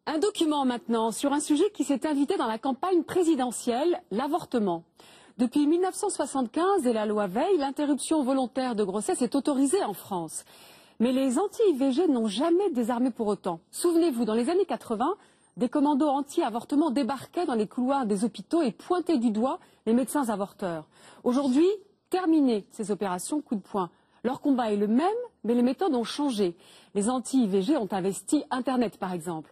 Un document maintenant sur un sujet qui s'est invité dans la campagne présidentielle, l'avortement. Depuis 1975 et la loi Veil, l'interruption volontaire de grossesse est autorisée en France. Mais les anti-IVG n'ont jamais désarmé pour autant. Souvenez-vous, dans les années 80, des commandos anti-avortement débarquaient dans les couloirs des hôpitaux et pointaient du doigt les médecins avorteurs. Aujourd'hui, terminées ces opérations coup de poing. Leur combat est le même, mais les méthodes ont changé. Les anti-IVG ont investi Internet, par exemple.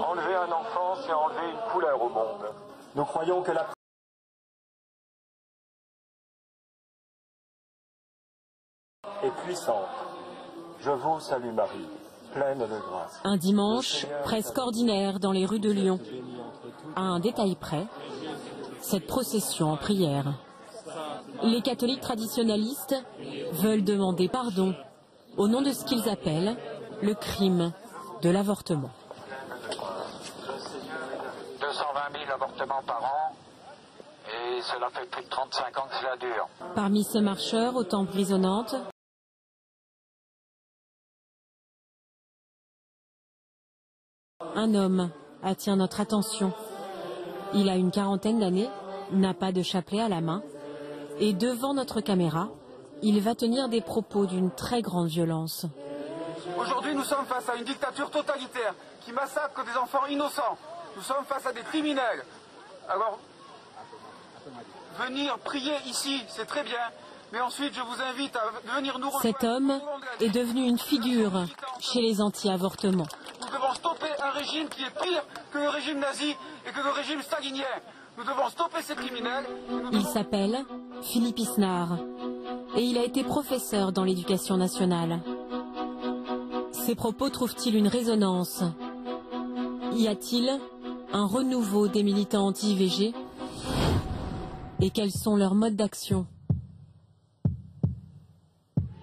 Enlever un enfant, c'est enlever une couleur au monde. Nous croyons que la est puissante. Je vous salue Marie, pleine de grâce. Un dimanche presque ordinaire dans les rues de Lyon. À un détail près, cette procession en prière. Les catholiques traditionnalistes veulent demander pardon au nom de ce qu'ils appellent le crime de l'avortement. 220 000 avortements par an, et cela fait plus de 35 ans que cela dure. Parmi ces marcheurs aux tempes grisonnantes, un homme attire notre attention. Il a une quarantaine d'années, n'a pas de chapelet à la main, et devant notre caméra, il va tenir des propos d'une très grande violence. Aujourd'hui, nous sommes face à une dictature totalitaire qui massacre des enfants innocents. Nous sommes face à des criminels. Alors, venir prier ici, c'est très bien, mais ensuite je vous invite à venir nous rejoindre. Cet homme est devenu une figure chez les anti-avortements. Nous devons stopper un régime qui est pire que le régime nazi et que le régime stalinien. Nous devons stopper ces criminels. Il s'appelle Philippe Isnard et il a été professeur dans l'éducation nationale. Ses propos trouvent-ils une résonance? Y a-t-il un renouveau des militants anti-IVG? Et quels sont leurs modes d'action?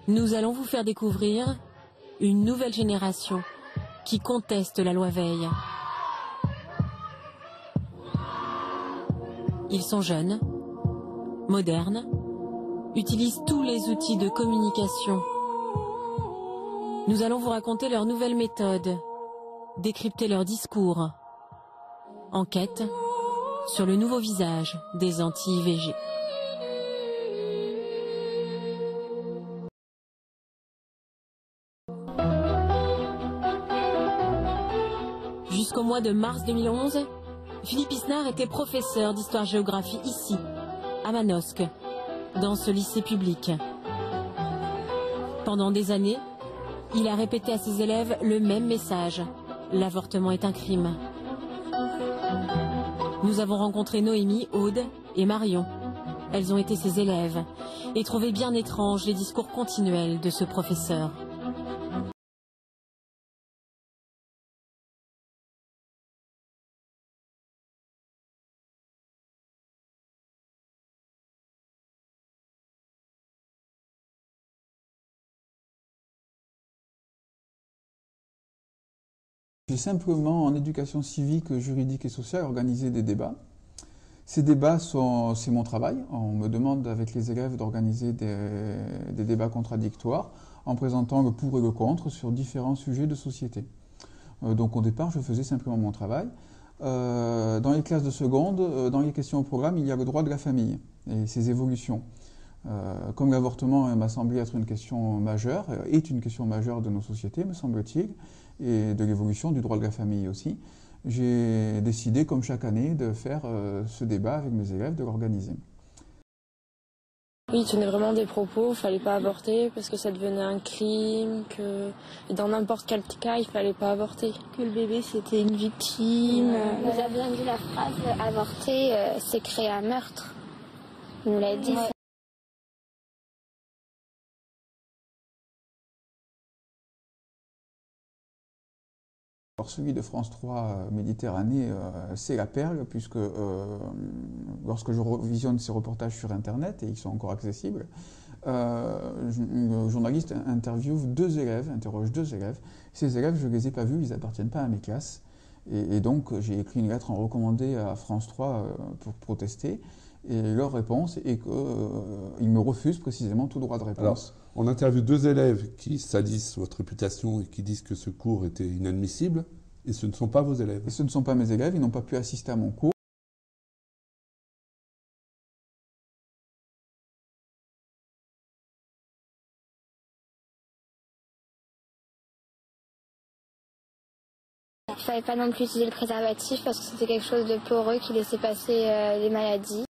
Nous allons vous faire découvrir une nouvelle génération qui conteste la loi Veil. Ils sont jeunes, modernes, utilisent tous les outils de communication. Nous allons vous raconter leurs nouvelles méthodes, décrypter leurs discours. Enquête sur le nouveau visage des anti-IVG. Jusqu'au mois de mars 2011, Philippe Isnard était professeur d'histoire-géographie ici, à Manosque, dans ce lycée public. Pendant des années, il a répété à ses élèves le même message: l'avortement est un crime. Nous avons rencontré Noémie, Aude et Marion. Elles ont été ses élèves et trouvé bien étranges les discours continuels de ce professeur. J'ai simplement, en éducation civique, juridique et sociale, organisé des débats. Ces débats, c'est mon travail. On me demande avec les élèves d'organiser des débats contradictoires en présentant le pour et le contre sur différents sujets de société. Donc au départ, je faisais simplement mon travail. Dans les classes de seconde, dans les questions au programme, il y a le droit de la famille et ses évolutions. Comme l'avortement m'a semblé être une question majeure, est une question majeure de nos sociétés, me semble-t-il, et de l'évolution du droit de la famille aussi, j'ai décidé, comme chaque année, de faire ce débat avec mes élèves, de l'organiser. Oui, il tenait vraiment des propos, il ne fallait pas avorter parce que ça devenait un crime, que dans n'importe quel cas, il ne fallait pas avorter. Que le bébé, c'était une victime. Il nous a bien dit la phrase « avorter, c'est créer un meurtre ». Il nous l'a dit. Ouais. Alors celui de France 3 Méditerranée, c'est la perle, puisque lorsque je visionne ces reportages sur Internet, et ils sont encore accessibles, le journaliste interroge 2 élèves. Ces élèves, je ne les ai pas vus, ils n'appartiennent pas à mes classes. Et donc, j'ai écrit une lettre en recommandé à France 3 pour protester. Et leur réponse est qu'ils me refusent précisément tout droit de réponse. Alors, on interviewe 2 élèves qui salissent votre réputation et qui disent que ce cours était inadmissible, et ce ne sont pas vos élèves. Et ce ne sont pas mes élèves, ils n'ont pas pu assister à mon cours. Il ne fallait pas non plus utiliser le préservatif parce que c'était quelque chose de poreux qui laissait passer les maladies.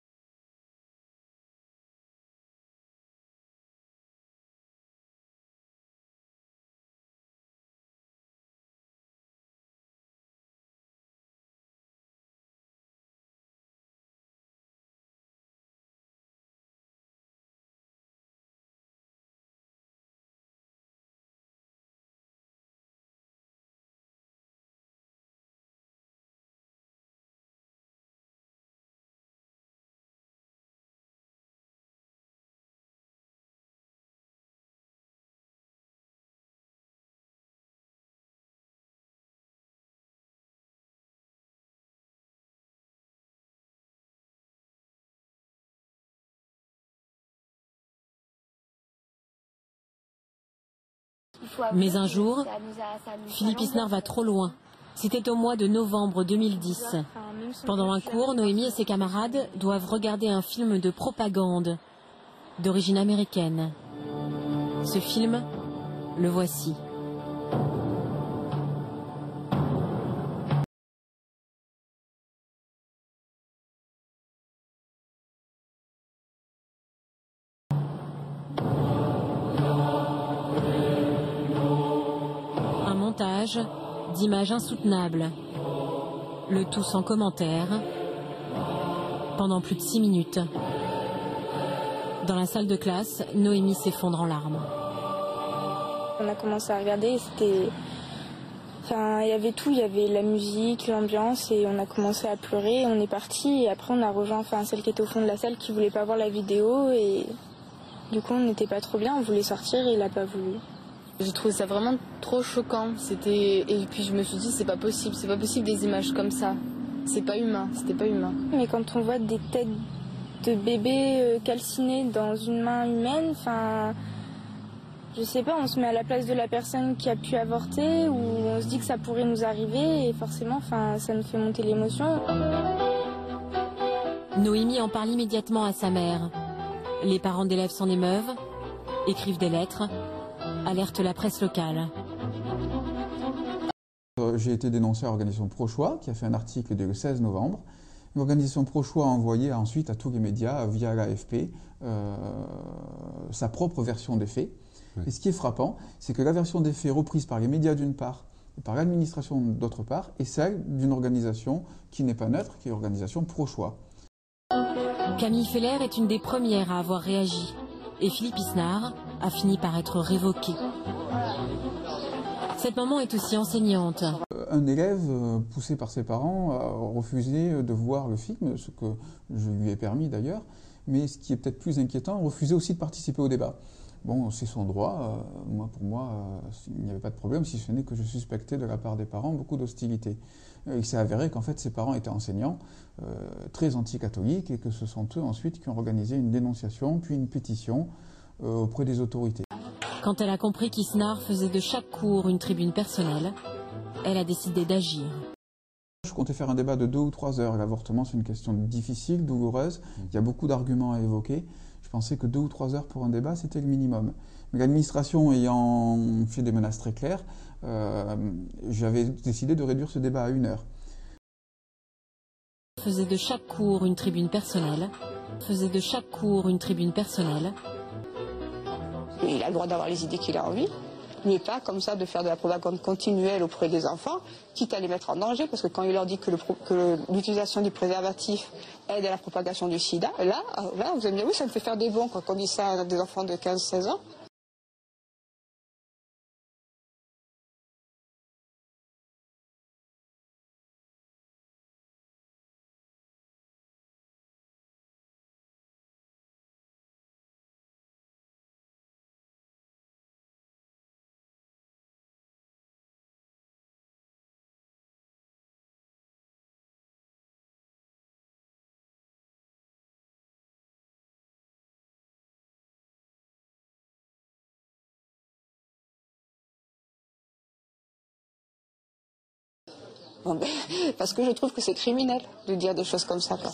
Mais un jour, Philippe Isnard va trop loin. C'était au mois de novembre 2010. Pendant un cours, Noémie et ses camarades doivent regarder un film de propagande d'origine américaine. Ce film, le voici. Un montage d'images insoutenables, le tout sans commentaire, pendant plus de 6 minutes. Dans la salle de classe, Noémie s'effondre en larmes. On a commencé à regarder, c'était... Enfin, il y avait tout, il y avait la musique, l'ambiance, et on a commencé à pleurer, on est parti, et après on a rejoint celle qui était au fond de la salle qui voulait pas voir la vidéo, et du coup on n'était pas trop bien, on voulait sortir et il a pas voulu. J'ai trouvé ça vraiment trop choquant, et puis je me suis dit c'est pas possible des images comme ça, c'est pas humain, c'était pas humain. Mais quand on voit des têtes de bébés calcinés dans une main humaine, enfin... Je sais pas, on se met à la place de la personne qui a pu avorter ou on se dit que ça pourrait nous arriver et forcément, ça nous fait monter l'émotion. Noémie en parle immédiatement à sa mère. Les parents d'élèves s'en émeuvent, écrivent des lettres, alertent la presse locale. J'ai été dénoncé à l'organisation Pro-Choix, qui a fait un article le 16 novembre. L'organisation Pro-Choix a envoyé ensuite à tous les médias, via l'AFP, sa propre version des faits. Oui. Et ce qui est frappant, c'est que la version des faits reprise par les médias d'une part et par l'administration d'autre part est celle d'une organisation qui n'est pas neutre, qui est l'organisation Pro-Choix. Camille Feller est une des premières à avoir réagi et Philippe Isnard a fini par être révoqué. Cette maman est aussi enseignante. Un élève, poussé par ses parents, a refusé de voir le film, ce que je lui ai permis d'ailleurs, mais ce qui est peut-être plus inquiétant, refusé aussi de participer au débat. Bon, c'est son droit. Pour moi, il n'y avait pas de problème, si ce n'est que je suspectais de la part des parents beaucoup d'hostilité. Il s'est avéré qu'en fait, ses parents étaient enseignants, très anti-catholiques, et que ce sont eux ensuite qui ont organisé une dénonciation, puis une pétition auprès des autorités. Quand elle a compris qu'Isnard faisait de chaque cours une tribune personnelle, elle a décidé d'agir. Je comptais faire un débat de 2 ou 3 heures. L'avortement, c'est une question difficile, douloureuse. Il y a beaucoup d'arguments à évoquer. Je pensais que 2 ou 3 heures pour un débat, c'était le minimum. Mais l'administration ayant fait des menaces très claires, j'avais décidé de réduire ce débat à 1 heure. Faisait de chaque cours une tribune personnelle. Faisait de chaque cours une tribune personnelle. Il a le droit d'avoir les idées qu'il a envie, mais pas comme ça de faire de la propagande continuelle auprès des enfants, quitte à les mettre en danger, parce que quand il leur dit que l'utilisation du préservatif aide à la propagation du sida, là vous allez me dire oui, ça me fait faire des bons quand on dit ça à des enfants de 15-16 ans. Bon, ben, parce que je trouve que c'est criminel de dire des choses comme ça, quoi.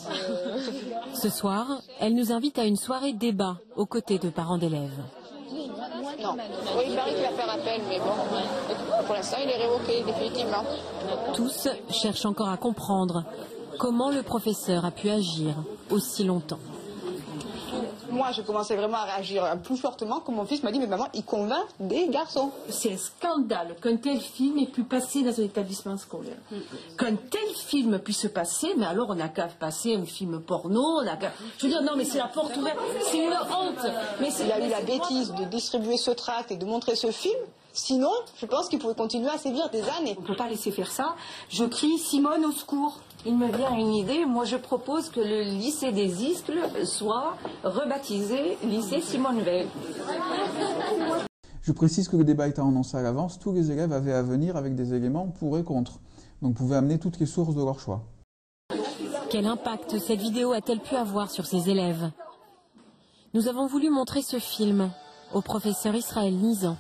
Ce soir, elle nous invite à une soirée débat aux côtés de parents d'élèves. Non. Oui, il paraît qu'il va faire appel, mais bon, pour l'instant, il est révoqué définitivement. Tous cherchent encore à comprendre comment le professeur a pu agir aussi longtemps. Moi, je commençais vraiment à réagir plus fortement quand mon fils m'a dit « Mais maman, il convainc des garçons ». C'est un scandale qu'un tel film ait pu passer dans un établissement scolaire. Qu'un tel film puisse passer, mais alors on n'a qu'à passer un film porno, on n'a qu'à... Je veux dire, non, mais c'est la porte ouverte, c'est une honte. Mais il a eu la bêtise de distribuer ce tract et de montrer ce film. Sinon, je pense qu'il pourrait continuer à sévir des années. On ne peut pas laisser faire ça. Je crie Simone au secours. Il me vient une idée. Moi, je propose que le lycée des Iscles soit rebaptisé lycée Simone Veil. Je précise que le débat étant annoncé à l'avance, tous les élèves avaient à venir avec des éléments pour et contre. Donc pouvaient amener toutes les sources de leur choix. Quel impact cette vidéo a-t-elle pu avoir sur ces élèves? Nous avons voulu montrer ce film au professeur Israël Nizan.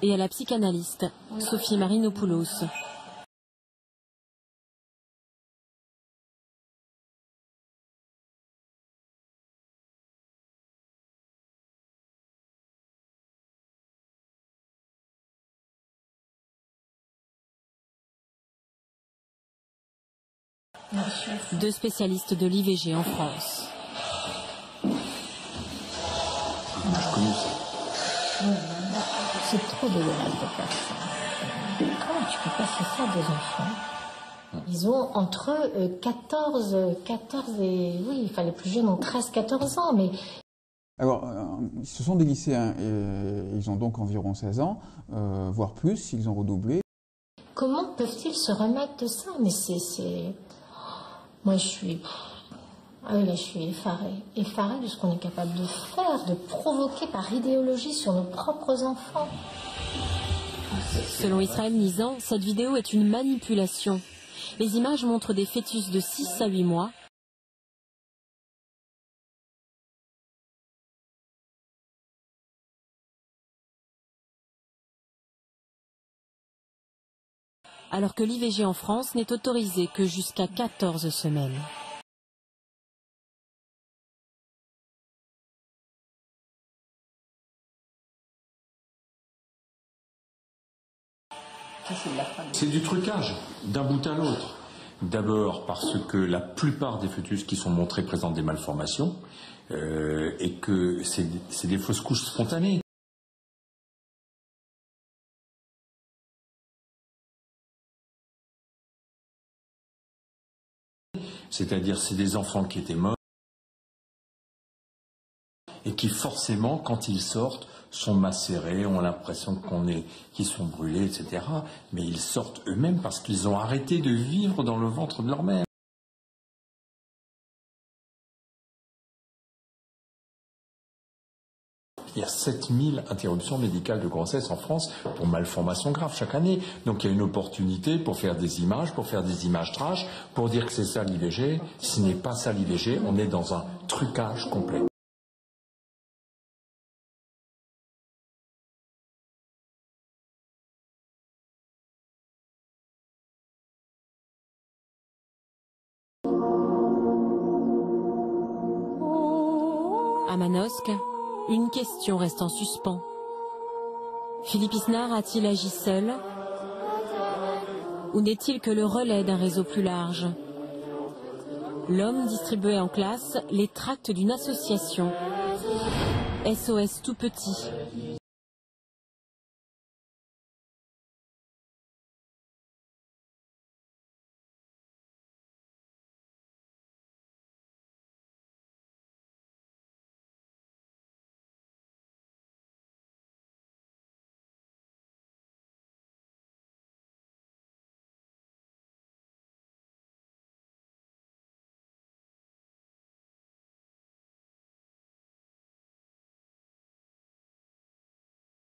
Et à la psychanalyste Sophie Marinopoulos. Deux spécialistes de l'IVG en France. Je connais ça. C'est trop dégueulasse de faire ça. Comment tu peux passer ça à des enfants? Ils ont entre eux 14 et... Oui, enfin les plus jeunes ont 13-14 ans, mais... Alors, ce sont des lycéens et ils ont donc environ 16 ans, voire plus, ils ont redoublé. Comment peuvent-ils se remettre de ça? Mais c'est... Moi, je suis... Ah oui, là, je suis effarée de ce qu'on est capable de faire, de provoquer par idéologie sur nos propres enfants. Selon Israël Nizan, cette vidéo est une manipulation. Les images montrent des fœtus de 6 à 8 mois. Alors que l'IVG en France n'est autorisée que jusqu'à 14 semaines. C'est du trucage, d'un bout à l'autre. D'abord parce que la plupart des fœtus qui sont montrés présentent des malformations et que c'est des fausses couches spontanées. C'est-à-dire c'est des enfants qui étaient morts et qui forcément, quand ils sortent, sont macérés, ont l'impression qu'ils sont brûlés, etc. Mais ils sortent eux-mêmes parce qu'ils ont arrêté de vivre dans le ventre de leur mère. Il y a 7000 interruptions médicales de grossesse en France pour malformations graves chaque année. Donc il y a une opportunité pour faire des images, trash, pour dire que c'est ça l'IVG. Ce n'est pas ça l'IVG, on est dans un trucage complet. À Manosque, une question reste en suspens. Philippe Isnard a-t-il agi seul? Ou n'est-il que le relais d'un réseau plus large? L'homme distribuait en classe les tracts d'une association, SOS Tout Petit.